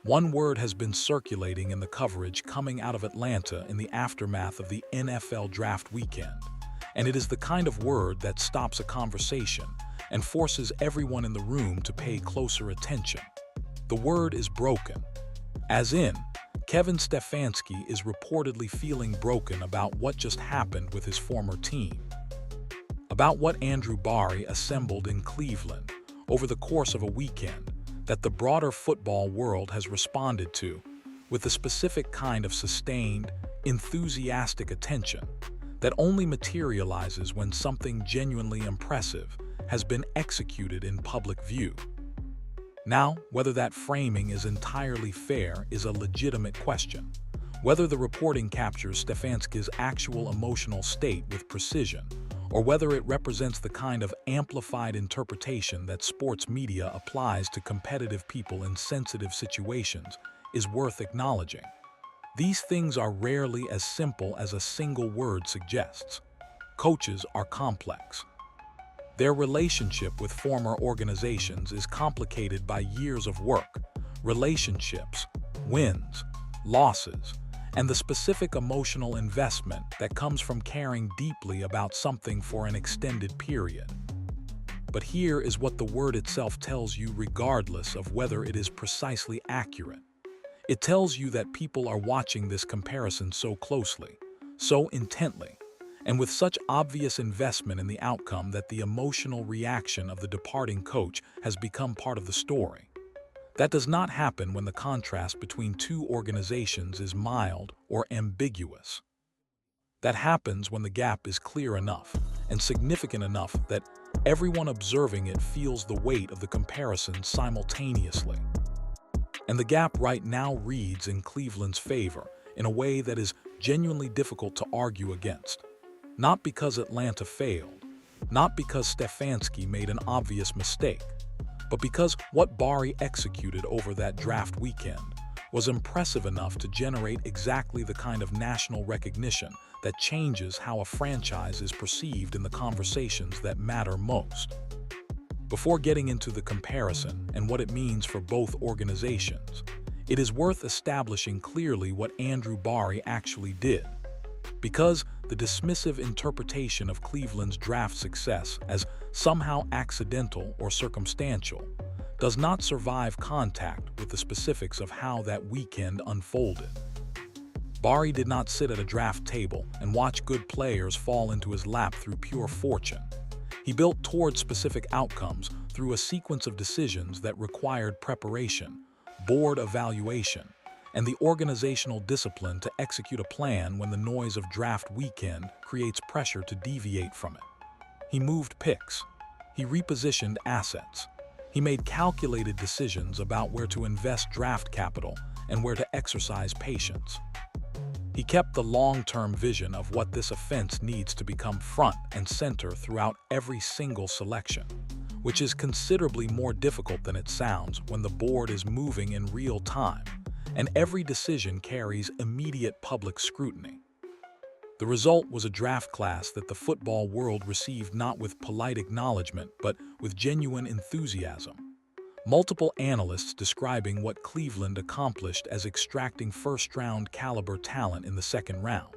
One word has been circulating in the coverage coming out of Atlanta in the aftermath of the NFL draft weekend, and it is the kind of word that stops a conversation and forces everyone in the room to pay closer attention. The word is broken. As in, Kevin Stefanski is reportedly feeling broken about what just happened with his former team, about what Andrew Barry assembled in Cleveland over the course of a weekend that the broader football world has responded to with a specific kind of sustained, enthusiastic attention that only materializes when something genuinely impressive has been executed in public view. Now, whether that framing is entirely fair is a legitimate question. Whether the reporting captures Stefanski's actual emotional state with precision, or whether it represents the kind of amplified interpretation that sports media applies to competitive people in sensitive situations, is worth acknowledging. These things are rarely as simple as a single word suggests. Coaches are complex. Their relationship with former organizations is complicated by years of work, relationships, wins, losses, and the specific emotional investment that comes from caring deeply about something for an extended period. But here is what the word itself tells you regardless of whether it is precisely accurate. It tells you that people are watching this comparison so closely, so intently, and with such obvious investment in the outcome that the emotional reaction of the departing coach has become part of the story. That does not happen when the contrast between two organizations is mild or ambiguous. That happens when the gap is clear enough and significant enough that everyone observing it feels the weight of the comparison simultaneously. And the gap right now reads in Cleveland's favor in a way that is genuinely difficult to argue against. Not because Atlanta failed, not because Stefanski made an obvious mistake, but because what Barry executed over that draft weekend was impressive enough to generate exactly the kind of national recognition that changes how a franchise is perceived in the conversations that matter most. Before getting into the comparison and what it means for both organizations, it is worth establishing clearly what Andrew Barry actually did. Because the dismissive interpretation of Cleveland's draft success as somehow accidental or circumstantial does not survive contact with the specifics of how that weekend unfolded. Barry did not sit at a draft table and watch good players fall into his lap through pure fortune. He built toward specific outcomes through a sequence of decisions that required preparation, board evaluation, and the organizational discipline to execute a plan when the noise of draft weekend creates pressure to deviate from it. He moved picks. He repositioned assets. He made calculated decisions about where to invest draft capital and where to exercise patience. He kept the long-term vision of what this offense needs to become front and center throughout every single selection, which is considerably more difficult than it sounds when the board is moving in real time and every decision carries immediate public scrutiny. The result was a draft class that the football world received not with polite acknowledgement but with genuine enthusiasm. Multiple analysts describing what Cleveland accomplished as extracting first-round caliber talent in the second round.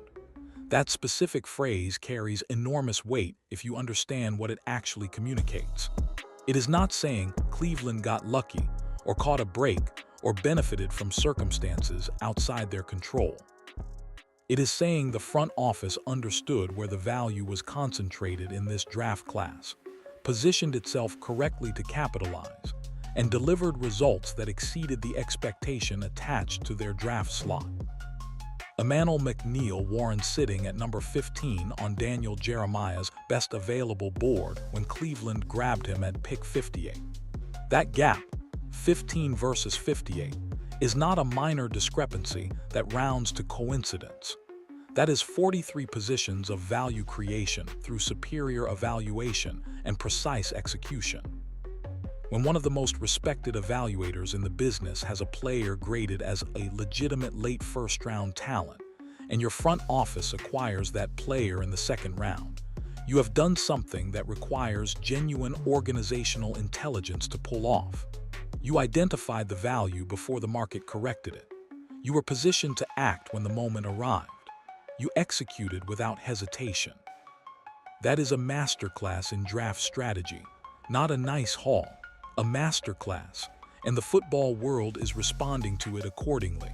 That specific phrase carries enormous weight if you understand what it actually communicates. It is not saying Cleveland got lucky or caught a break or benefited from circumstances outside their control. It is saying the front office understood where the value was concentrated in this draft class, positioned itself correctly to capitalize, and delivered results that exceeded the expectation attached to their draft slot. Emmanuel McNeil warned sitting at number 15 on Daniel Jeremiah's best available board when Cleveland grabbed him at pick 58. That gap, 15 versus 58, is not a minor discrepancy that rounds to coincidence. That is 43 positions of value creation through superior evaluation and precise execution. When one of the most respected evaluators in the business has a player graded as a legitimate late first-round talent, and your front office acquires that player in the second round, You have done something that requires genuine organizational intelligence to pull off. You identified the value before the market corrected it. You were positioned to act when the moment arrived. You executed without hesitation. That is a masterclass in draft strategy, not a nice haul, a masterclass, and the football world is responding to it accordingly.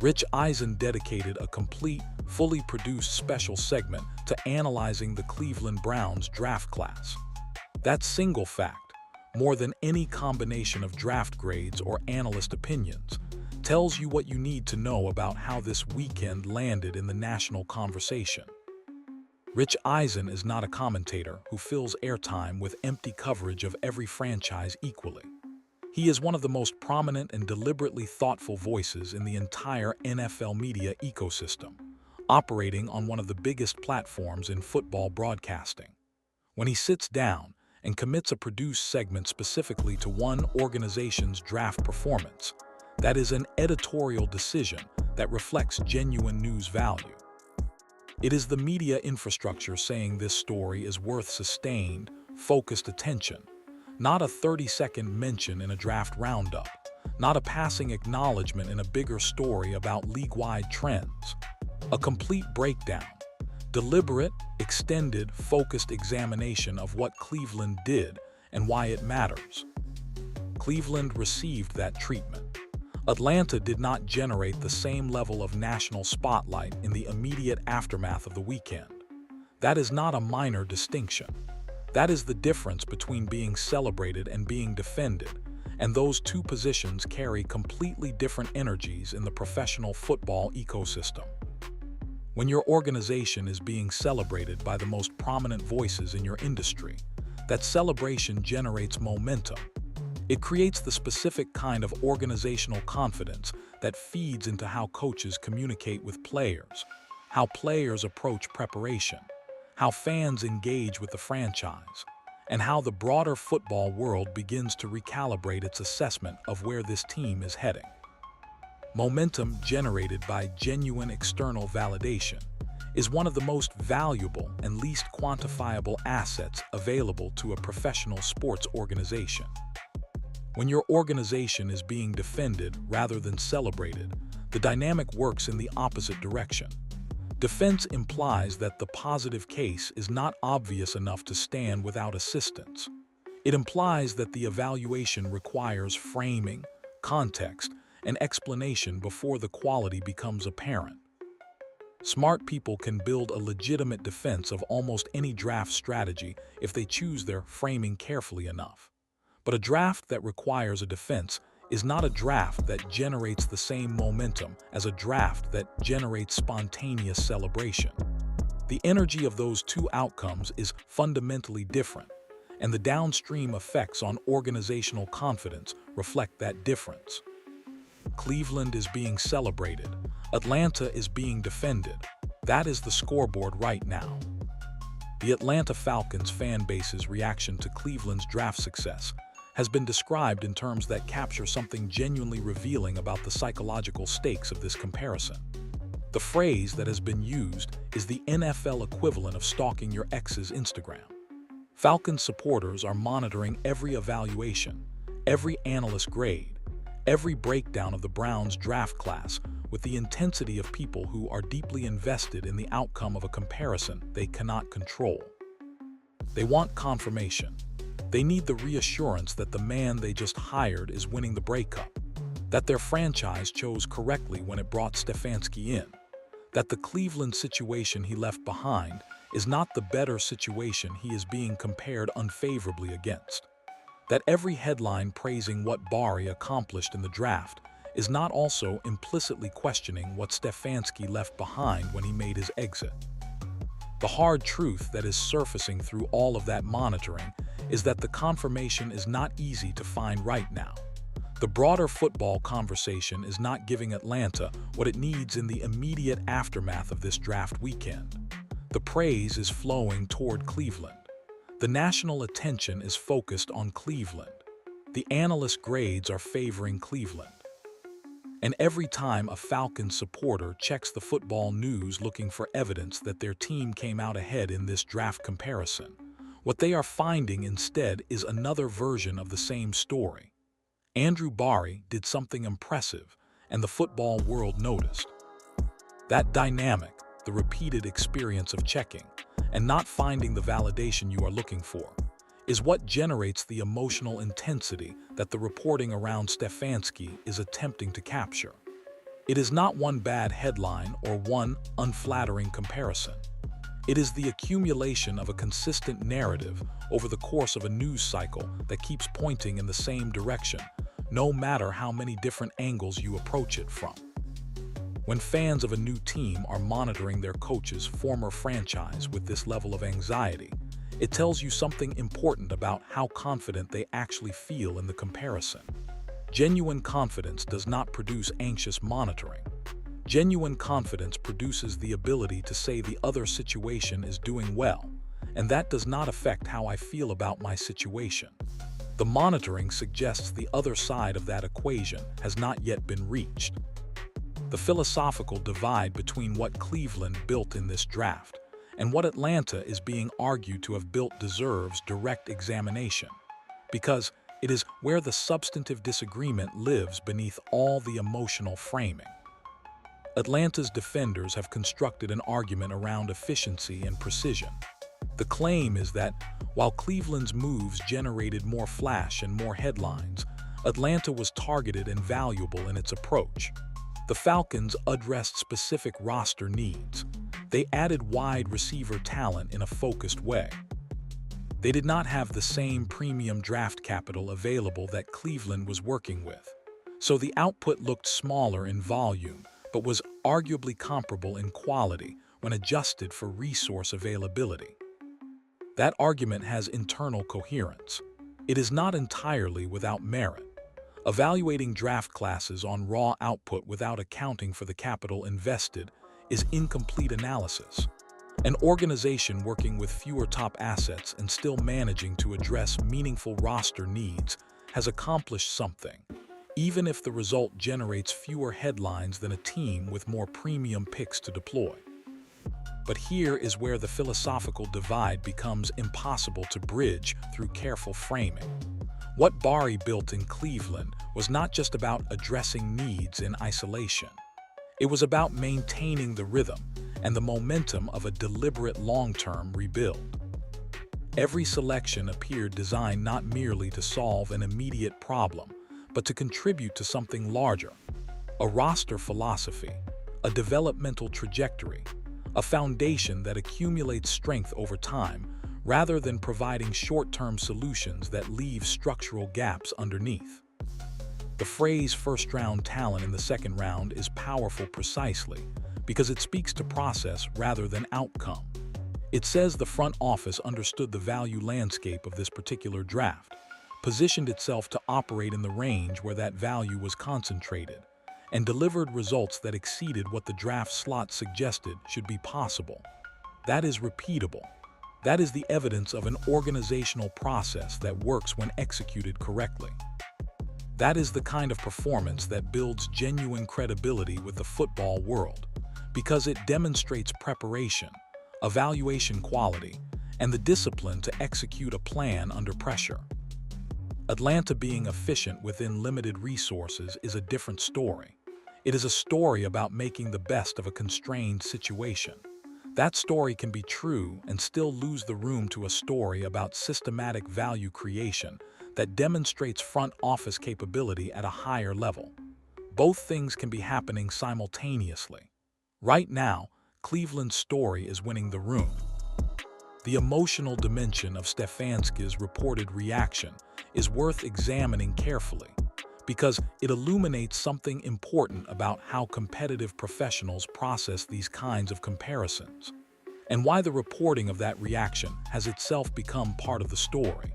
Rich Eisen dedicated a complete, fully produced special segment to analyzing the Cleveland Browns draft class. That single fact, more than any combination of draft grades or analyst opinions, tells you what you need to know about how this weekend landed in the national conversation. Rich Eisen is not a commentator who fills airtime with empty coverage of every franchise equally. He is one of the most prominent and deliberately thoughtful voices in the entire NFL media ecosystem, operating on one of the biggest platforms in football broadcasting. When he sits down and commits a produced segment specifically to one organization's draft performance, that is an editorial decision that reflects genuine news value. It is the media infrastructure saying this story is worth sustained, focused attention, not a 30-second mention in a draft roundup, not a passing acknowledgement in a bigger story about league-wide trends. A complete breakdown, deliberate, extended, focused examination of what Cleveland did and why it matters. Cleveland received that treatment. Atlanta did not generate the same level of national spotlight in the immediate aftermath of the weekend. That is not a minor distinction. That is the difference between being celebrated and being defended, and those two positions carry completely different energies in the professional football ecosystem. When your organization is being celebrated by the most prominent voices in your industry, that celebration generates momentum. It creates the specific kind of organizational confidence that feeds into how coaches communicate with players, how players approach preparation, how fans engage with the franchise, and how the broader football world begins to recalibrate its assessment of where this team is heading. Momentum generated by genuine external validation is one of the most valuable and least quantifiable assets available to a professional sports organization. When your organization is being defended rather than celebrated, the dynamic works in the opposite direction. Defense implies that the positive case is not obvious enough to stand without assistance. It implies that the evaluation requires framing, context, and explanation before the quality becomes apparent. Smart people can build a legitimate defense of almost any draft strategy if they choose their framing carefully enough. But a draft that requires a defense is not a draft that generates the same momentum as a draft that generates spontaneous celebration. The energy of those two outcomes is fundamentally different, and the downstream effects on organizational confidence reflect that difference. Cleveland is being celebrated. Atlanta is being defended. That is the scoreboard right now. The Atlanta Falcons fan base's reaction to Cleveland's draft success has been described in terms that capture something genuinely revealing about the psychological stakes of this comparison. The phrase that has been used is the NFL equivalent of stalking your ex's Instagram. Falcons supporters are monitoring every evaluation, every analyst grade, every breakdown of the Browns draft class with the intensity of people who are deeply invested in the outcome of a comparison they cannot control. They want confirmation. They need the reassurance that the man they just hired is winning the breakup, that their franchise chose correctly when it brought Stefanski in, that the Cleveland situation he left behind is not the better situation he is being compared unfavorably against, that every headline praising what Bari accomplished in the draft is not also implicitly questioning what Stefanski left behind when he made his exit. The hard truth that is surfacing through all of that monitoring is that the confirmation is not easy to find right now. The broader football conversation is not giving Atlanta what it needs in the immediate aftermath of this draft weekend. The praise is flowing toward Cleveland. The national attention is focused on Cleveland. The analyst grades are favoring Cleveland. And every time a Falcons supporter checks the football news looking for evidence that their team came out ahead in this draft comparison, what they are finding instead is another version of the same story. Andrew Barry did something impressive, and the football world noticed. That dynamic, the repeated experience of checking and not finding the validation you are looking for, is what generates the emotional intensity that the reporting around Stefanski is attempting to capture. It is not one bad headline or one unflattering comparison. It is the accumulation of a consistent narrative over the course of a news cycle that keeps pointing in the same direction, no matter how many different angles you approach it from. When fans of a new team are monitoring their coach's former franchise with this level of anxiety, it tells you something important about how confident they actually feel in the comparison. Genuine confidence does not produce anxious monitoring. Genuine confidence produces the ability to say the other situation is doing well, and that does not affect how I feel about my situation. The monitoring suggests the other side of that equation has not yet been reached. The philosophical divide between what Cleveland built in this draft and what Atlanta is being argued to have built deserves direct examination, because it is where the substantive disagreement lives beneath all the emotional framing. Atlanta's defenders have constructed an argument around efficiency and precision. The claim is that while Cleveland's moves generated more flash and more headlines, Atlanta was targeted and valuable in its approach. The Falcons addressed specific roster needs. They added wide receiver talent in a focused way. They did not have the same premium draft capital available that Cleveland was working with, so the output looked smaller in volume, but was arguably comparable in quality when adjusted for resource availability. That argument has internal coherence. It is not entirely without merit. Evaluating draft classes on raw output without accounting for the capital invested is incomplete analysis. An organization working with fewer top assets and still managing to address meaningful roster needs has accomplished something, even if the result generates fewer headlines than a team with more premium picks to deploy. But here is where the philosophical divide becomes impossible to bridge through careful framing. What Barry built in Cleveland was not just about addressing needs in isolation. It was about maintaining the rhythm and the momentum of a deliberate long-term rebuild. Every selection appeared designed not merely to solve an immediate problem, but to contribute to something larger: a roster philosophy, a developmental trajectory, a foundation that accumulates strength over time, rather than providing short-term solutions that leave structural gaps underneath. The phrase first-round talent in the second round is powerful precisely because it speaks to process rather than outcome. It says the front office understood the value landscape of this particular draft, positioned itself to operate in the range where that value was concentrated, and delivered results that exceeded what the draft slot suggested should be possible. That is repeatable. That is the evidence of an organizational process that works when executed correctly. That is the kind of performance that builds genuine credibility with the football world, because it demonstrates preparation, evaluation quality, and the discipline to execute a plan under pressure. Atlanta being efficient within limited resources is a different story. It is a story about making the best of a constrained situation. That story can be true and still lose the room to a story about systematic value creation that demonstrates front office capability at a higher level. Both things can be happening simultaneously. Right now, Cleveland's story is winning the room. The emotional dimension of Stefanski's reported reaction is worth examining carefully, because it illuminates something important about how competitive professionals process these kinds of comparisons, and why the reporting of that reaction has itself become part of the story.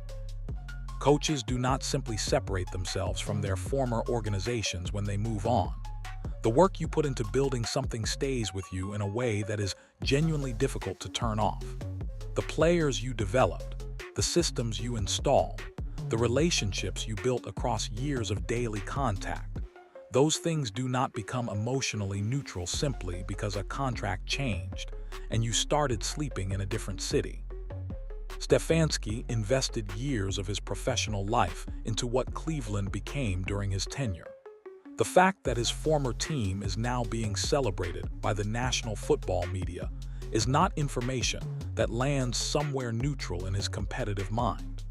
Coaches do not simply separate themselves from their former organizations when they move on. The work you put into building something stays with you in a way that is genuinely difficult to turn off. The players you developed, the systems you installed, the relationships you built across years of daily contact, Those things do not become emotionally neutral simply because a contract changed and you started sleeping in a different city. Stefanski invested years of his professional life into what Cleveland became during his tenure. The fact that his former team is now being celebrated by the national football media is not information that lands somewhere neutral in his competitive mind.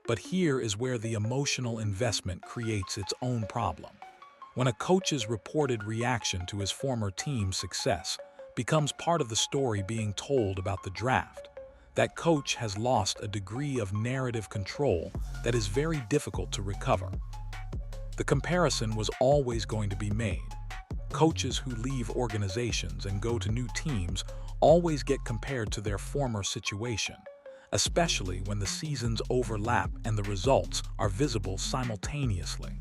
But here is where the emotional investment creates its own problem. When a coach's reported reaction to his former team's success becomes part of the story being told about the draft, that coach has lost a degree of narrative control that is very difficult to recover. The comparison was always going to be made. Coaches who leave organizations and go to new teams always get compared to their former situation, especially when the seasons overlap and the results are visible simultaneously.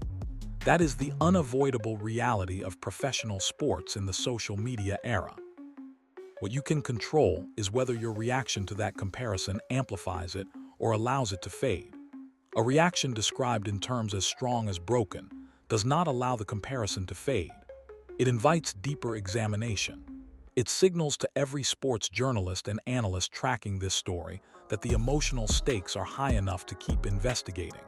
That is the unavoidable reality of professional sports in the social media era. What you can control is whether your reaction to that comparison amplifies it or allows it to fade. A reaction described in terms as strong as broken does not allow the comparison to fade. It invites deeper examination. It signals to every sports journalist and analyst tracking this story that the emotional stakes are high enough to keep investigating.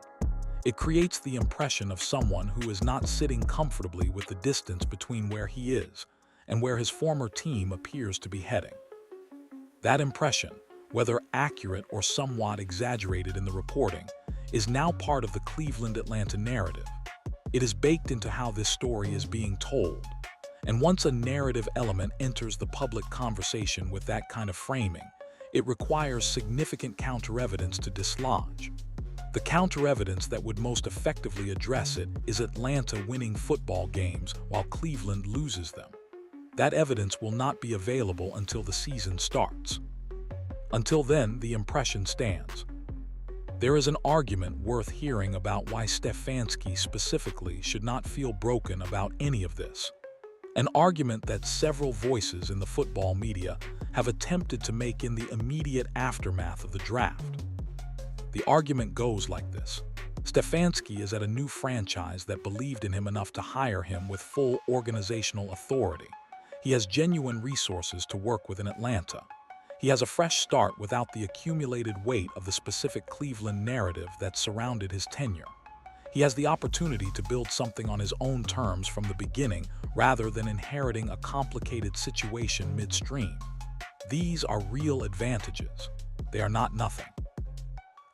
It creates the impression of someone who is not sitting comfortably with the distance between where he is and where his former team appears to be heading. That impression, whether accurate or somewhat exaggerated in the reporting, is now part of the Cleveland-Atlanta narrative. It is baked into how this story is being told. And once a narrative element enters the public conversation with that kind of framing, it requires significant counter-evidence to dislodge. The counter-evidence that would most effectively address it is Atlanta winning football games while Cleveland loses them. That evidence will not be available until the season starts. Until then, the impression stands. There is an argument worth hearing about why Stefanski specifically should not feel broken about any of this. An argument that several voices in the football media have attempted to make in the immediate aftermath of the draft. The argument goes like this. Stefanski is at a new franchise that believed in him enough to hire him with full organizational authority. He has genuine resources to work with in Atlanta. He has a fresh start without the accumulated weight of the specific Cleveland narrative that surrounded his tenure. He has the opportunity to build something on his own terms from the beginning rather than inheriting a complicated situation midstream. These are real advantages. They are not nothing.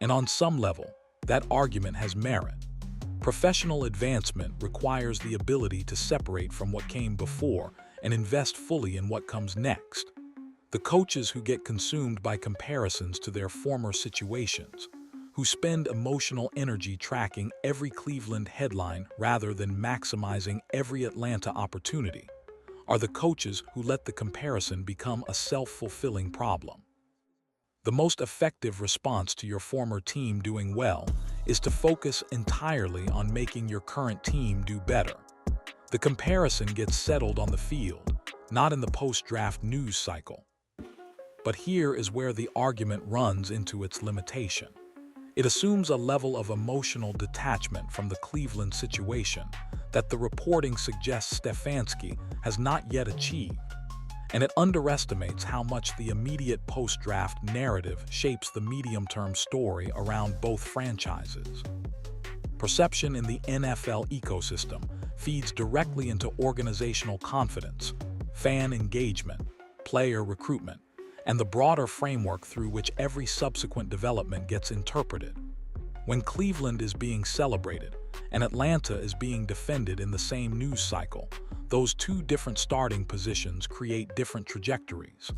And on some level, that argument has merit. Professional advancement requires the ability to separate from what came before and invest fully in what comes next. The coaches who get consumed by comparisons to their former situations, who spend emotional energy tracking every Cleveland headline rather than maximizing every Atlanta opportunity, are the coaches who let the comparison become a self-fulfilling problem. The most effective response to your former team doing well is to focus entirely on making your current team do better. The comparison gets settled on the field, not in the post-draft news cycle. But here is where the argument runs into its limitation. It assumes a level of emotional detachment from the Cleveland situation that the reporting suggests Stefanski has not yet achieved, and it underestimates how much the immediate post-draft narrative shapes the medium-term story around both franchises. Perception in the NFL ecosystem feeds directly into organizational confidence, fan engagement, player recruitment, and the broader framework through which every subsequent development gets interpreted. When Cleveland is being celebrated and Atlanta is being defended in the same news cycle, those two different starting positions create different trajectories.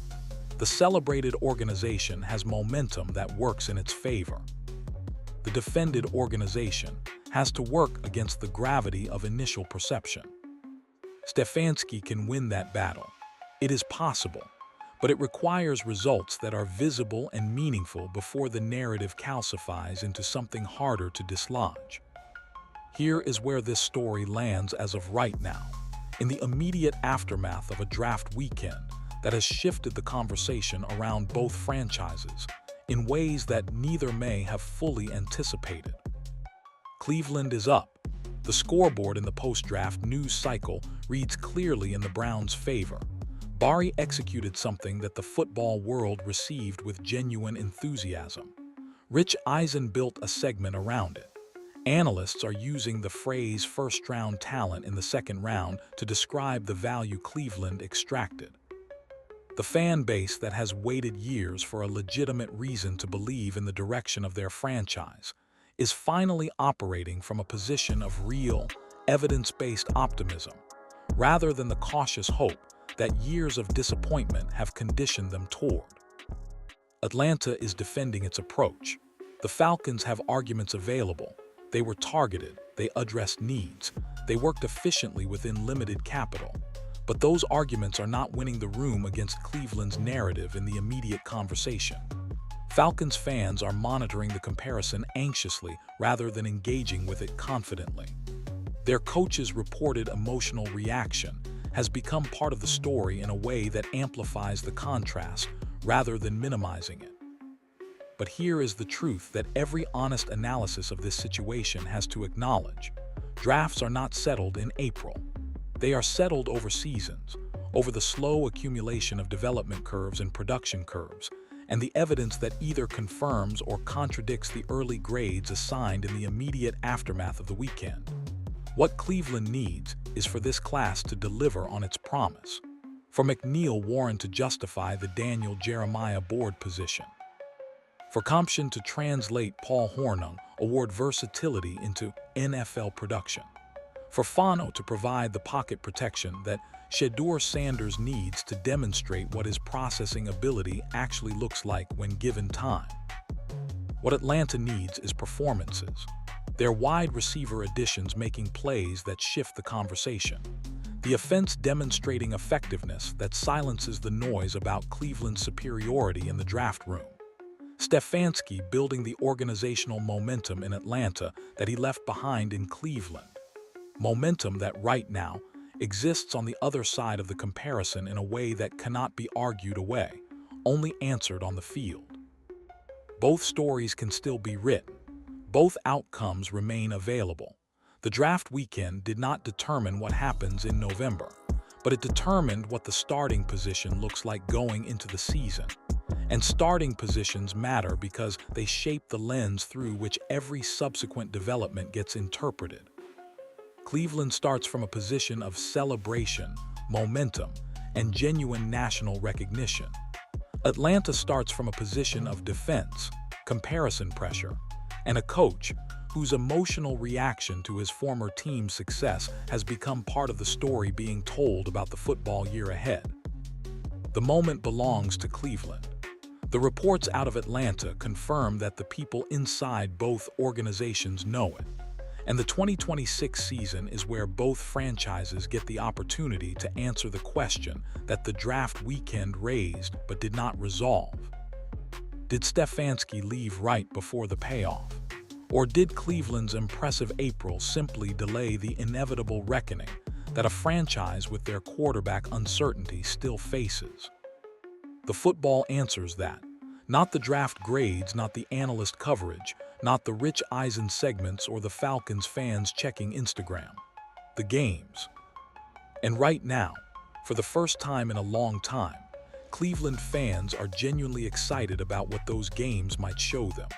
The celebrated organization has momentum that works in its favor. The defended organization has to work against the gravity of initial perception. Stefanski can win that battle. It is possible, but it requires results that are visible and meaningful before the narrative calcifies into something harder to dislodge. Here is where this story lands as of right now, in the immediate aftermath of a draft weekend that has shifted the conversation around both franchises in ways that neither may have fully anticipated. Cleveland is up. The scoreboard in the post-draft news cycle reads clearly in the Browns' favor. Barry executed something that the football world received with genuine enthusiasm. Rich Eisen built a segment around it. Analysts are using the phrase first-round talent in the second round to describe the value Cleveland extracted. The fan base that has waited years for a legitimate reason to believe in the direction of their franchise is finally operating from a position of real, evidence-based optimism, rather than the cautious hope that years of disappointment have conditioned them toward. Atlanta is defending its approach. The Falcons have arguments available. They were targeted, they addressed needs, they worked efficiently within limited capital. But those arguments are not winning the room against Cleveland's narrative in the immediate conversation. Falcons fans are monitoring the comparison anxiously rather than engaging with it confidently. Their coach's reported emotional reaction has become part of the story in a way that amplifies the contrast rather than minimizing it. But here is the truth that every honest analysis of this situation has to acknowledge. Drafts are not settled in April. They are settled over seasons, over the slow accumulation of development curves and production curves, and the evidence that either confirms or contradicts the early grades assigned in the immediate aftermath of the weekend. What Cleveland needs is for this class to deliver on its promise, for McNeil Warren to justify the Daniel Jeremiah board position, for Compton to translate Paul Hornung award versatility into NFL production, for Fano to provide the pocket protection that Shedeur Sanders needs to demonstrate what his processing ability actually looks like when given time. What Atlanta needs is performances. Their wide receiver additions making plays that shift the conversation. The offense demonstrating effectiveness that silences the noise about Cleveland's superiority in the draft room. Stefanski building the organizational momentum in Atlanta that he left behind in Cleveland. Momentum that right now exists on the other side of the comparison in a way that cannot be argued away, only answered on the field. Both stories can still be written. Both outcomes remain available. The draft weekend did not determine what happens in November, but it determined what the starting position looks like going into the season. And starting positions matter because they shape the lens through which every subsequent development gets interpreted. Cleveland starts from a position of celebration, momentum, and genuine national recognition. Atlanta starts from a position of defense, comparison pressure, and a coach whose emotional reaction to his former team's success has become part of the story being told about the football year ahead. The moment belongs to Cleveland. The reports out of Atlanta confirm that the people inside both organizations know it. And the 2026 season is where both franchises get the opportunity to answer the question that the draft weekend raised but did not resolve. Did Stefanski leave right before the payoff? Or did Cleveland's impressive April simply delay the inevitable reckoning that a franchise with their quarterback uncertainty still faces? The football answers that. Not the draft grades, not the analyst coverage, not the Rich Eisen segments or the Falcons fans checking Instagram. The games. And right now, for the first time in a long time, Cleveland fans are genuinely excited about what those games might show them.